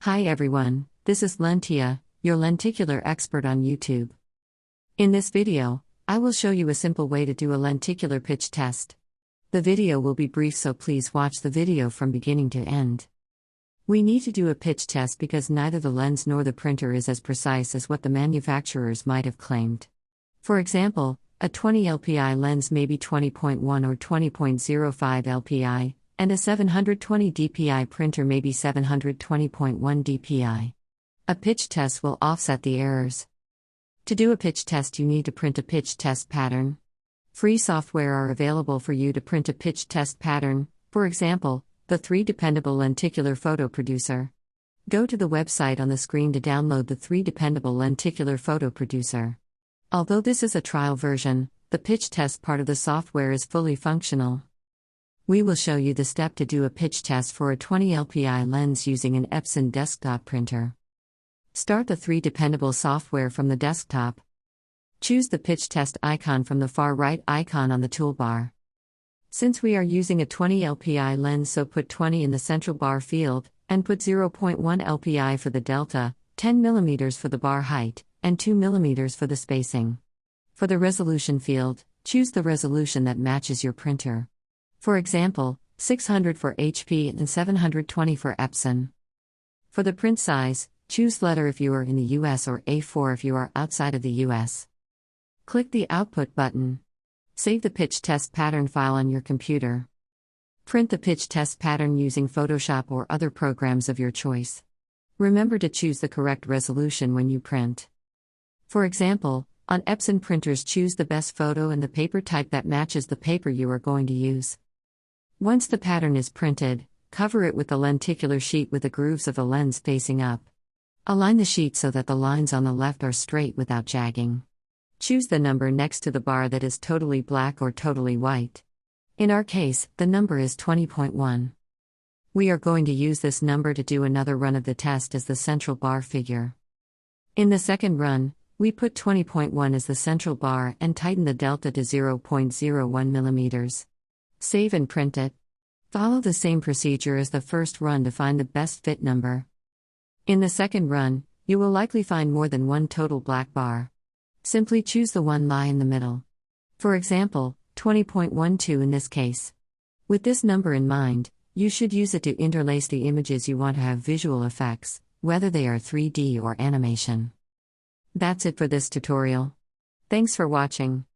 Hi everyone, this is Lentia, your lenticular expert on YouTube. In this video, I will show you a simple way to do a lenticular pitch test. The video will be brief, so please watch the video from beginning to end. We need to do a pitch test because neither the lens nor the printer is as precise as what the manufacturers might have claimed. For example, a 20 LPI lens may be 20.1 or 20.05 LPI, and a 720 dpi printer may be 720.1 dpi. A pitch test will offset the errors. To do a pitch test, you need to print a pitch test pattern. Free software are available for you to print a pitch test pattern, for example, the 3 Dependable Lenticular Photo Producer. Go to the website on the screen to download the 3 Dependable Lenticular Photo Producer. Although this is a trial version, the pitch test part of the software is fully functional. We will show you the step to do a pitch test for a 20 LPI lens using an Epson desktop printer. Start the 3 Dependable software from the desktop. Choose the pitch test icon from the far right icon on the toolbar. Since we are using a 20 LPI lens, so put 20 in the central bar field, and put 0.1 LPI for the delta, 10 mm for the bar height, and 2 mm for the spacing. For the resolution field, choose the resolution that matches your printer. For example, 600 for HP and 720 for Epson. For the print size, choose letter if you are in the US or A4 if you are outside of the US. Click the Output button. Save the pitch test pattern file on your computer. Print the pitch test pattern using Photoshop or other programs of your choice. Remember to choose the correct resolution when you print. For example, on Epson printers, choose the best photo and the paper type that matches the paper you are going to use. Once the pattern is printed, cover it with the lenticular sheet with the grooves of the lens facing up. Align the sheet so that the lines on the left are straight without jagging. Choose the number next to the bar that is totally black or totally white. In our case, the number is 20.1. We are going to use this number to do another run of the test as the central bar figure. In the second run, we put 20.1 as the central bar and tighten the delta to 0.01 mm. Save and print it. Follow the same procedure as the first run to find the best fit number. In the second run, you will likely find more than one total black bar. Simply choose the one lie in the middle. For example, 20.12 in this case. With this number in mind, you should use it to interlace the images you want to have visual effects, whether they are 3D or animation. That's it for this tutorial. Thanks for watching.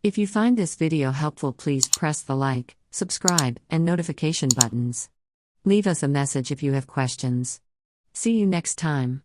If you find this video helpful, please press the like, subscribe, and notification buttons. Leave us a message if you have questions. See you next time.